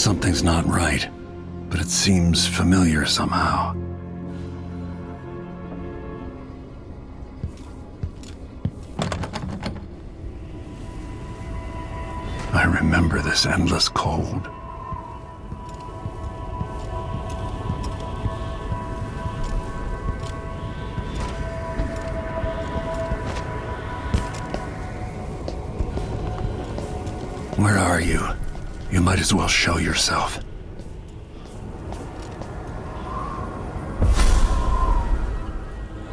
Something's not right, but it seems familiar somehow. I remember this endless cold. Where are you? You might as well show yourself.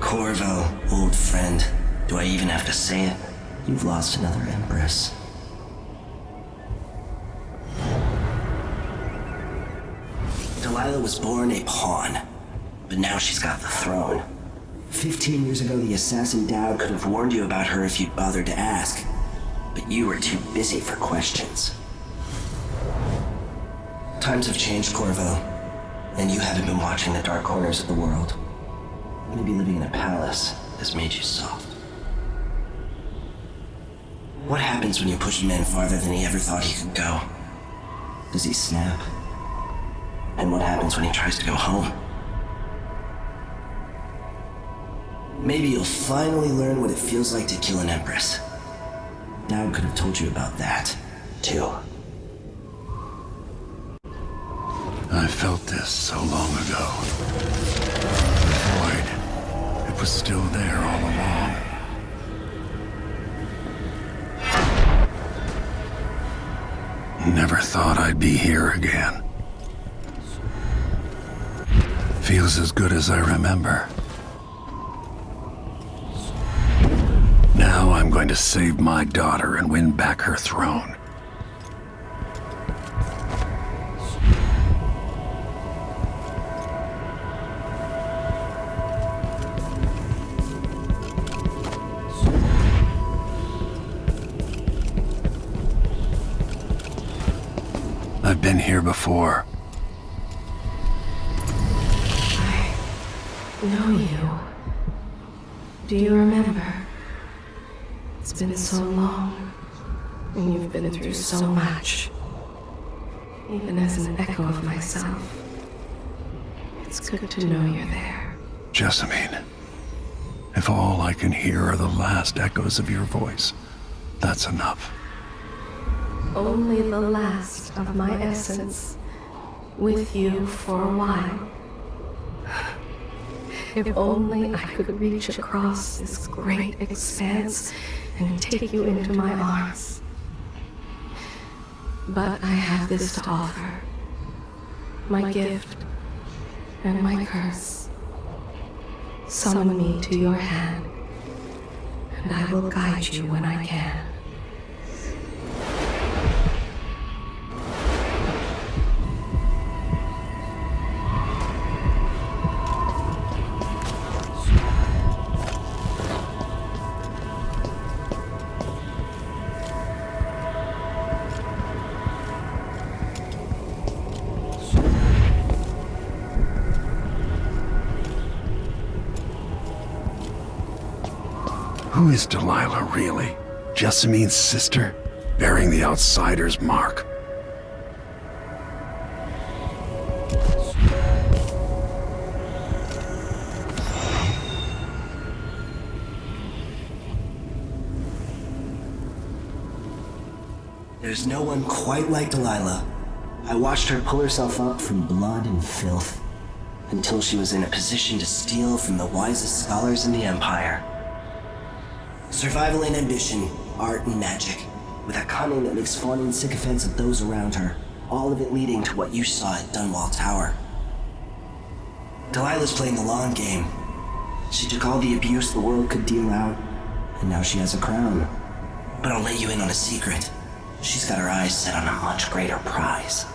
Corvo, old friend. Do I even have to say it? You've lost another Empress. Delilah was born a pawn, but now she's got the throne. 15 years ago, the assassin Dowd could have warned you about her if you'd bothered to ask, but you were too busy for questions. Times have changed, Corvo, and you haven't been watching the dark corners of the world. Maybe living in a palace has made you soft. What happens when you push a man farther than he ever thought he could go? Does he snap? And what happens when he tries to go home? Maybe you'll finally learn what it feels like to kill an Empress. Dowd could have told you about that, too. I felt this so long ago. The void. It was still there all along. Never thought I'd be here again. Feels as good as I remember. Now I'm going to save my daughter and win back her throne. I've been here before. I know you. Do you remember? It's been so long, and you've been through so much. Even as an echo of myself, it's good to know you're there. Jessamine, if all I can hear are the last echoes of your voice, that's enough. Only the last of my essence, with you for a while. If only I could reach across this great expanse and take you into my arms. But I have this to offer. My gift and my curse. Summon me to your hand, and I will guide you when I can. Who is Delilah, really? Jessamine's sister? Bearing the outsider's mark? There's no one quite like Delilah. I watched her pull herself up from blood and filth, until she was in a position to steal from the wisest scholars in the Empire. Survival and ambition, art and magic, with a cunning that makes fawning sycophants of those around her, all of it leading to what you saw at Dunwall Tower. Delilah's playing the long game. She took all the abuse the world could deal out, and now she has a crown. But I'll let you in on a secret. She's got her eyes set on a much greater prize.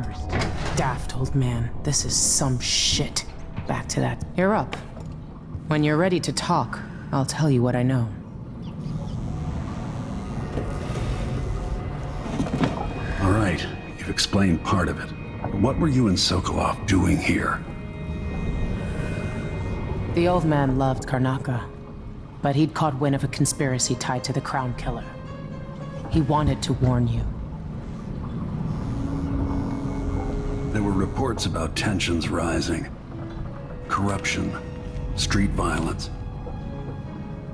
cursed. Daft old man, this is some shit. Back to that. You're up. When you're ready to talk, I'll tell you what I know. All right, you've explained part of it. But what were you and Sokolov doing here? The old man loved Karnaka, but he'd caught wind of a conspiracy tied to the Crown Killer. He wanted to warn you. There were reports about tensions rising. Corruption, street violence.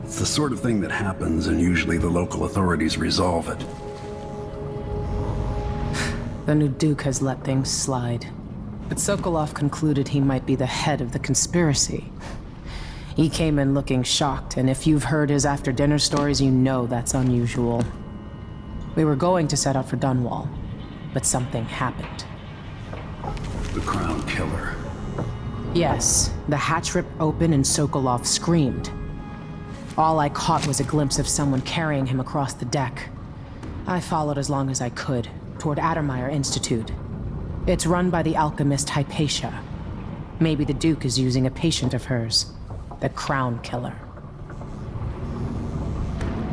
It's the sort of thing that happens, and usually the local authorities resolve it. The new Duke has let things slide. But Sokolov concluded he might be the head of the conspiracy. He came in looking shocked, and if you've heard his after-dinner stories, you know that's unusual. We were going to set out for Dunwall, but something happened. The Crown Killer. Yes, the hatch ripped open and Sokolov screamed. All I caught was a glimpse of someone carrying him across the deck. I followed as long as I could, toward Addermeyer Institute. It's run by the alchemist Hypatia. Maybe the Duke is using a patient of hers, the Crown Killer.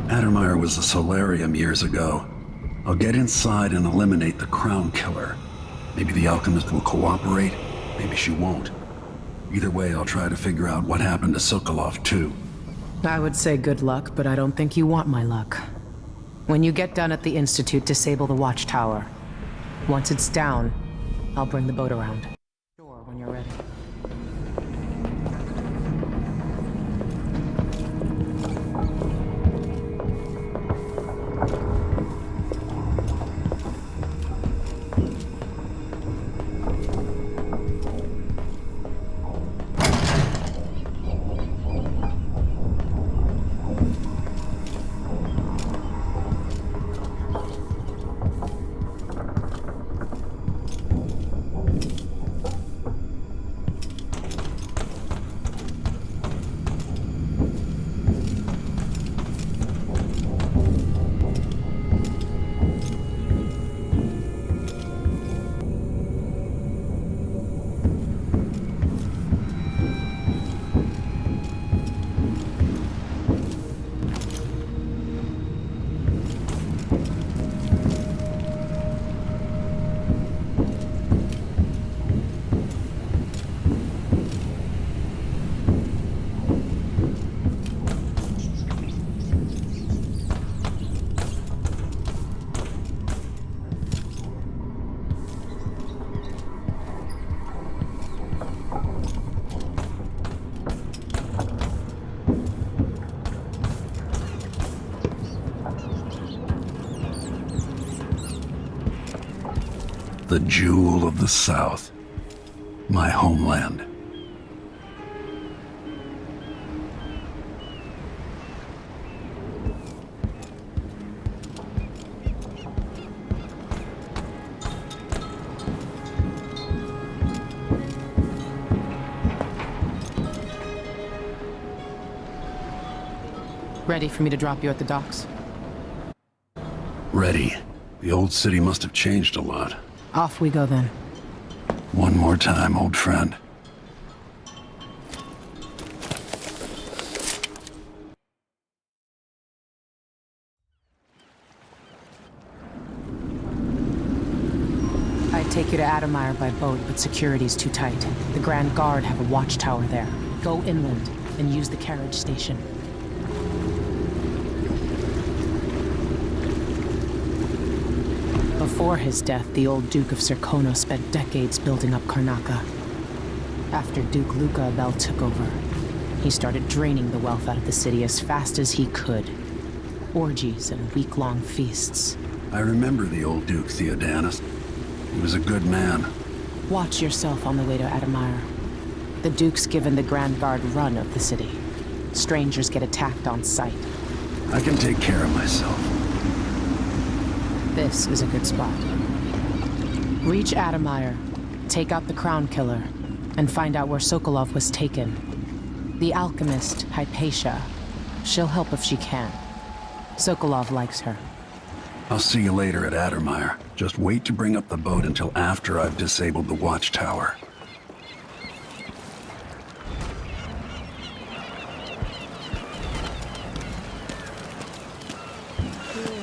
Addermeyer was a solarium years ago. I'll get inside and eliminate the Crown Killer. Maybe the alchemist will cooperate, maybe she won't. Either way, I'll try to figure out what happened to Sokolov, too. I would say good luck, but I don't think you want my luck. When you get done at the Institute, disable the watchtower. Once it's down, I'll bring the boat around. Sure, when you're ready. The jewel of the South. My homeland. Ready for me to drop you at the docks? Ready. The old city must have changed a lot. Off we go then. One more time, old friend. I'd take you to Addermeyer by boat, but security's too tight. The Grand Guard have a watchtower there. Go inland and use the carriage station. Before his death, the old Duke of Serkonos spent decades building up Karnaka. After Duke Luca Abel took over, he started draining the wealth out of the city as fast as he could. Orgies and week-long feasts. I remember the old Duke Theodanis. He was a good man. Watch yourself on the way to Addermeyer. The Duke's given the Grand Guard run of the city. Strangers get attacked on sight. I can take care of myself. This is a good spot. Reach Addermeyer, take out the Crown Killer, and find out where Sokolov was taken. The alchemist, Hypatia. She'll help if she can. Sokolov likes her. I'll see you later at Addermeyer. Just wait to bring up the boat until after I've disabled the watchtower.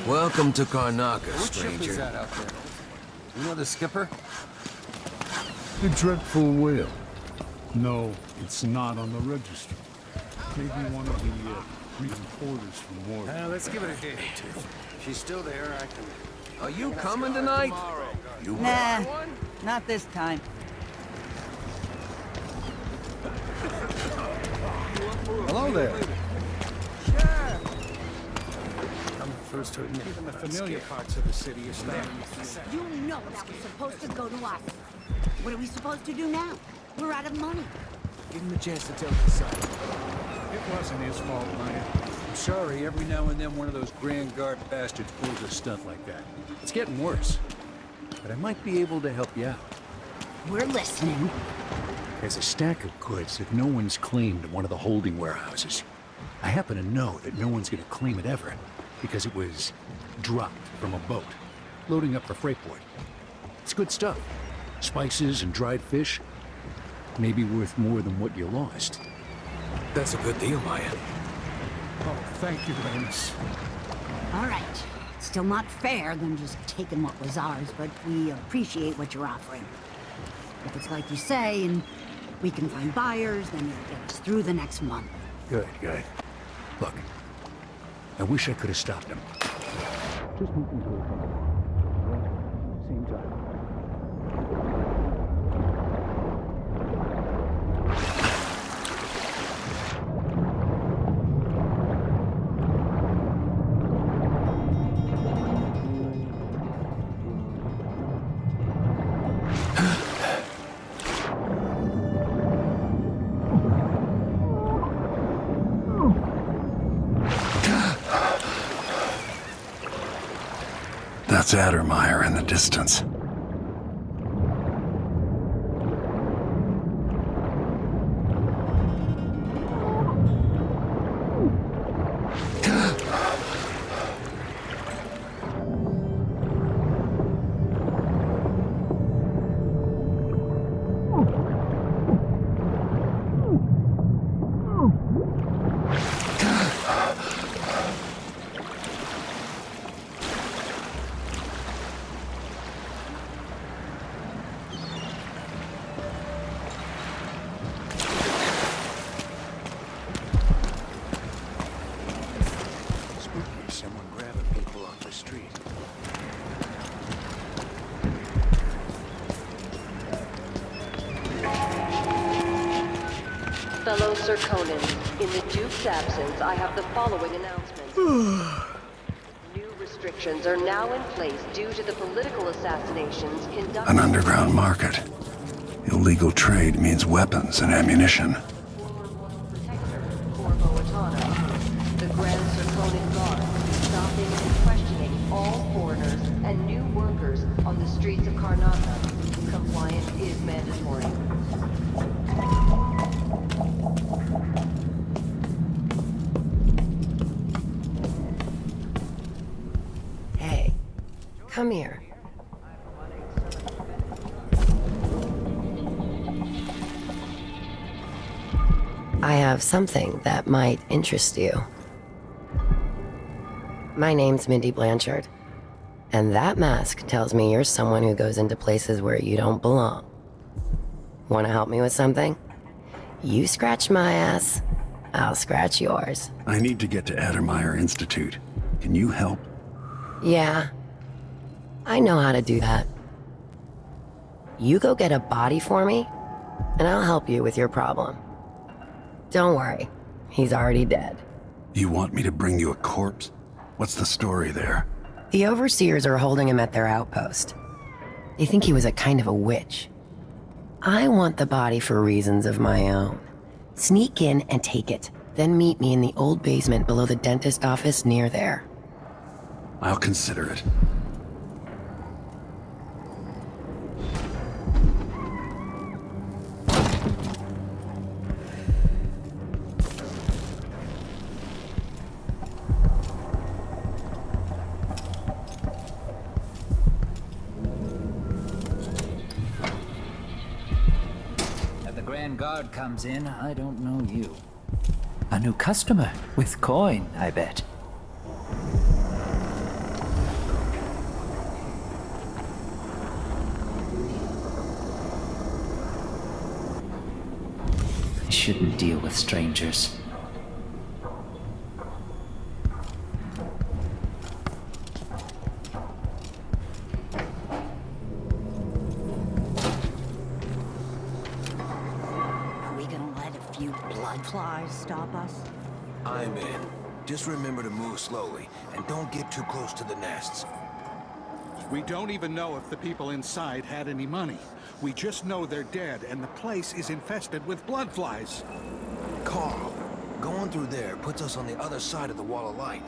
Welcome to Karnaca, What ship is stranger. that out there? You know the skipper? The dreadful whale. No, it's not on the register. Maybe one of the reporters from war. Let's give it a day or two. If she's still there, I can... Are you coming tonight? You Nah, not this time. Hello there. I'm first heard name. Even the familiar parts of the city are starting to... You know that was supposed to go to us. What are we supposed to do now? We're out of money. Give him a chance to tell his side. It wasn't his fault, Ryan. I'm sorry, every now and then one of those Grand Guard bastards pulls a stunt like that. It's getting worse. But I might be able to help you out. We're listening. There's a stack of goods that no one's claimed in one of the holding warehouses. I happen to know that no one's gonna claim it ever, because it was dropped from a boat, loading up for Freightport. It's good stuff. Spices and dried fish. Maybe worth more than what you lost. That's a good deal, Maya. Oh, thank you, Amos. All right. Still not fair than just taking what was ours, but we appreciate what you're offering. If it's like you say, and we can find buyers, then it'll get us through the next month. Good, good. Look, I wish I could have stopped him. Just moving to same time. That's Addermeyer in the distance. Someone grabbing people off the street. Fellow Serkonans, in the Duke's absence, I have the following announcements. New restrictions are now in place due to the political assassinations conducted... An underground market. Illegal trade means weapons and ammunition. Protector for Moatana. The Grand Serkonan Guard will be stopping and questioning all foreigners and new workers on the streets of Karnaca. Compliance is mandatory. Hey, come here. I have something that might interest you. My name's Mindy Blanchard, and that mask tells me you're someone who goes into places where you don't belong. Want to help me with something? You scratch my ass, I'll scratch yours. I need to get to Addermeyer Institute. Can you help? Yeah, I know how to do that. You go get a body for me, and I'll help you with your problem. Don't worry, he's already dead. You want me to bring you a corpse? What's the story there? The overseers are holding him at their outpost. They think he was a kind of a witch. I want the body for reasons of my own. Sneak in and take it, then meet me in the old basement below the dentist office near there. I'll consider it. guard comes in, I don't know you. A new customer with coin, I bet. I shouldn't deal with strangers. Are we gonna let a few blood flies stop us? I'm in. Just remember to move slowly, and don't get too close to the nests. We don't even know if the people inside had any money. We just know they're dead, and the place is infested with blood flies. Carl, going through there puts us on the other side of the wall of light.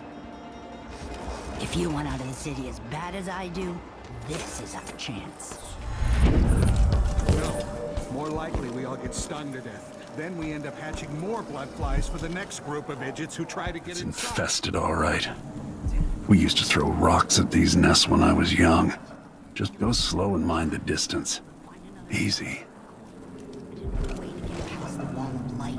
If you want out of the city as bad as I do, this is our chance. No. More likely we all get stung to death. Then we end up hatching more blood flies for the next group of idiots who try to get It's inside. infested, all right. We used to throw rocks at these nests when I was young. Just go slow and mind the distance. Easy. Way to get past the wall of light.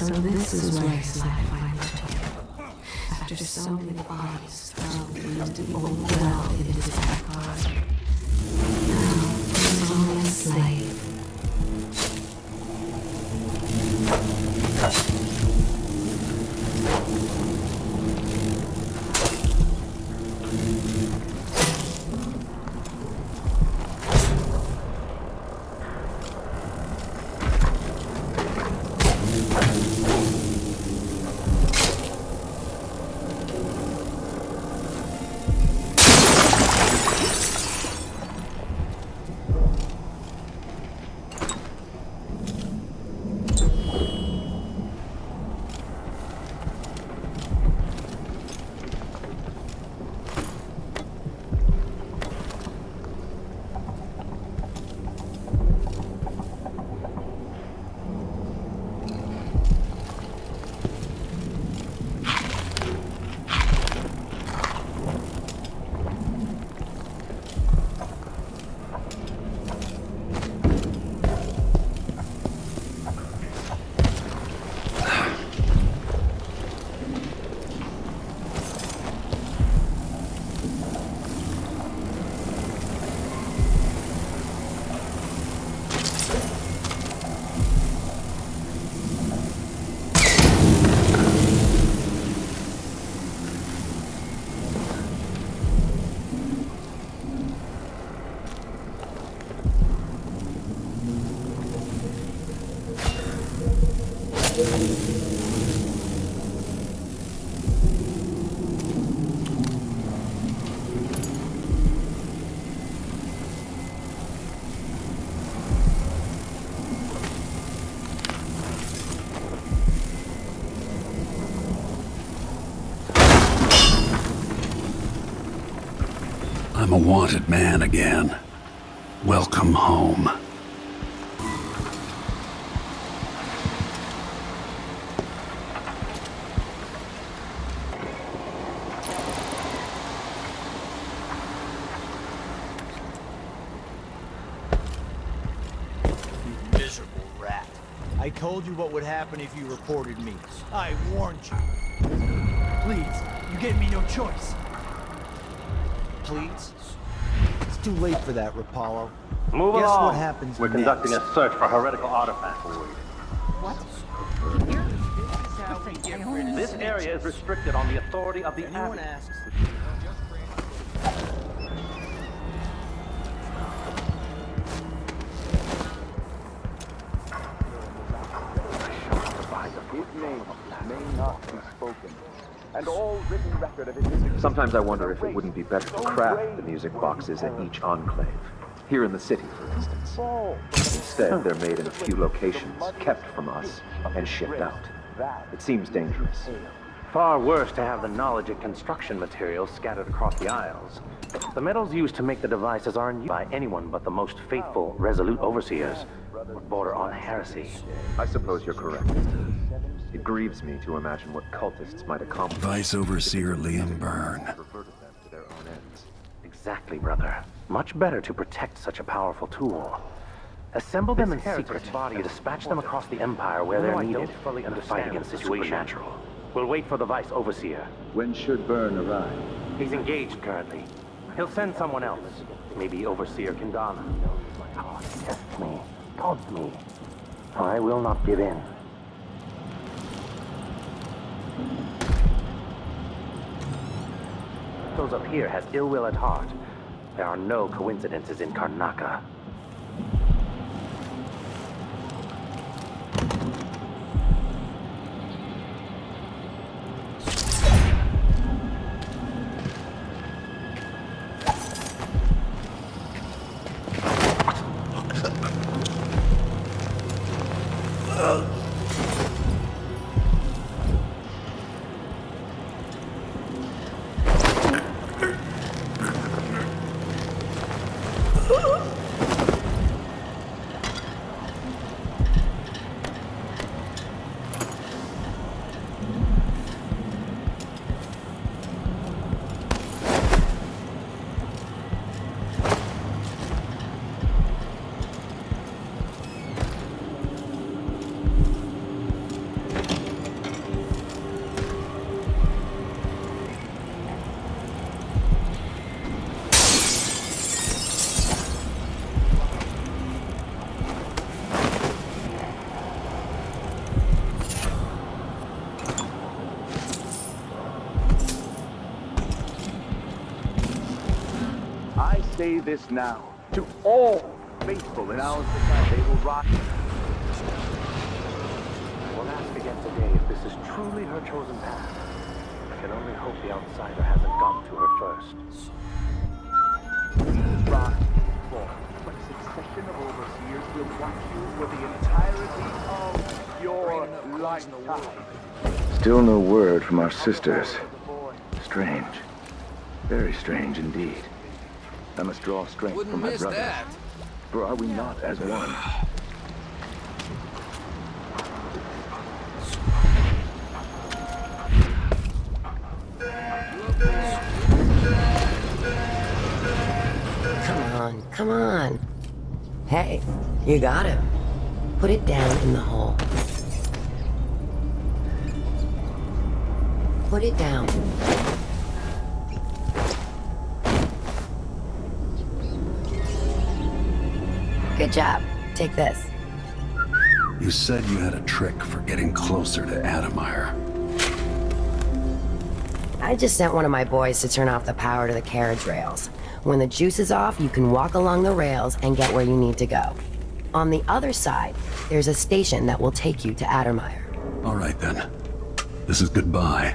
So this is where his life finally took. After so many bodies thrown into the old well in his backyard. Now he's only a slave. I'm a wanted man again. Welcome home. Miserable rat. I told you what would happen if you reported me. I warned you. Please, you gave me no choice. Please? It's too late for that, Rapallo. Move Guess along. what happens We're next? conducting a search for heretical artifacts. What? This area is restricted on the authority of the Anyone Abbey. asks. Sometimes I wonder if it wouldn't be better to craft the music boxes at each enclave. Here in the city, for instance. Instead, they're made in a few locations, kept from us, and shipped out. It seems dangerous. Far worse to have the knowledge of construction materials scattered across the aisles. The metals used to make the devices aren't used by anyone but the most faithful, resolute overseers. Would border on heresy. I suppose you're correct. It grieves me to imagine what cultists might accomplish. Vice Overseer Liam Byrne. Exactly, brother. Much better to protect such a powerful tool. Assemble them in secret, body, dispatch them across the Empire where they're needed, and to fight against the situation. We'll wait for the Vice Overseer. When should Byrne arrive? He's engaged currently. He'll send someone else. Maybe Overseer Kindana. Oh, test me. Taunt me. I will not give in. Those up here has ill will at heart. There are no coincidences in Karnaca. I say this now to all faithful in our society. They will rise. We'll ask again today if this is truly her chosen path. I can only hope the outsider hasn't gotten to her first. Rise, fall, but a succession of overseers will watch you for the entirety of your lifetime. Still no word from our sisters. Strange. Very strange indeed. I must draw strength from my brother. For are we not as one? Come on. Hey, you got him. Put it down in the hole. Put it down. Good job. Take this. You said you had a trick for getting closer to Adamire. I just sent one of my boys to turn off the power to the carriage rails. When the juice is off, you can walk along the rails and get where you need to go. On the other side, there's a station that will take you to Adamire. All right then. This is goodbye.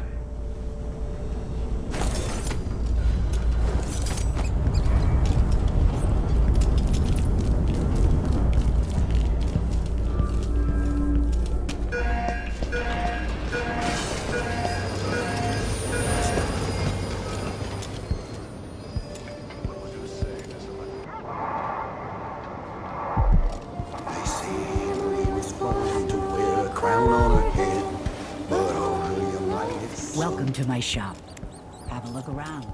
Welcome to my shop. Have a look around.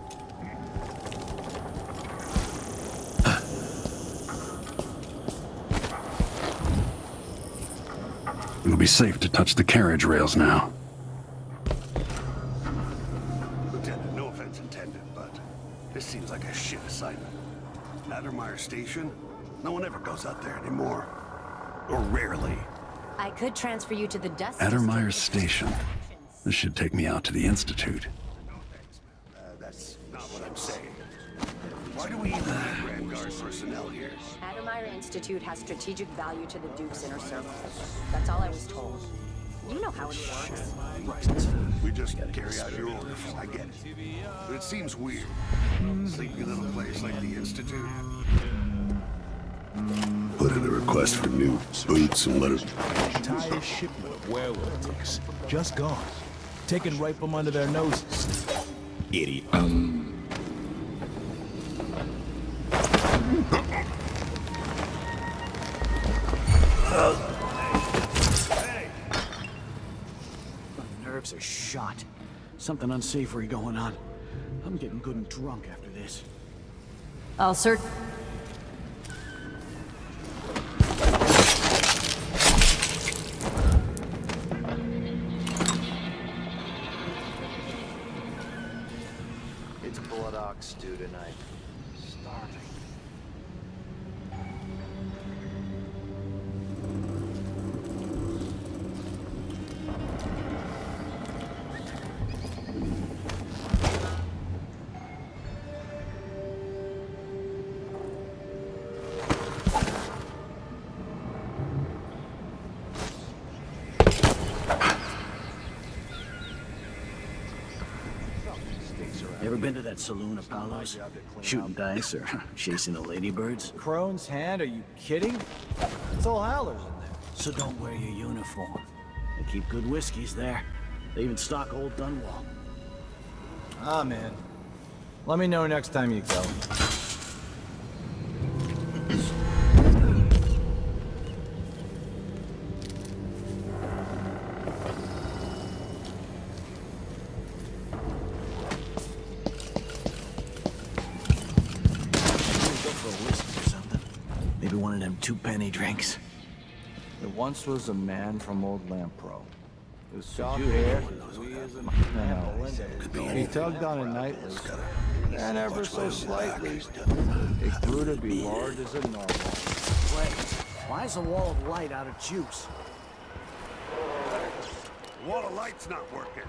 It'll be safe to touch the carriage rails now. Lieutenant, no offense intended, but this seems like a shit assignment. Adamire Station? No one ever goes out there anymore. Or rarely. I could transfer you to the dust. Adamire Station. This should take me out to the Institute. That's not what I'm saying. Why do we even have Grand Guard personnel here? Adamire Institute has strategic value to the Duke's inner circle. That's all I was told. You know how it works. Right. We just carry out your orders. I get it. But it seems weird. Sleeping in a place like the Institute. Put in a request for new boots and let us... Entire shipment of werewolf ticks. Just gone. Taken right from under their noses. Idiot. My nerves are shot. Something unsavory going on. I'm getting good and drunk after this. I'll search. It's blood ox stew tonight. Starving. You ever been to that saloon, Apollo's? Shooting dice or chasing the ladybirds? Crone's hand? Are you kidding? It's all howlers in there. So don't wear your uniform. They keep good whiskeys there. They even stock Old Dunwall. Ah, man. Let me know next time you go. Maybe one of them two-penny drinks. There once was a man from Old Lampro. His soft hair, he tugged on it nightly, and ever so slightly, it grew to be large as a narwhal. Wait, why is the wall of light out of juice? The wall of light's not working.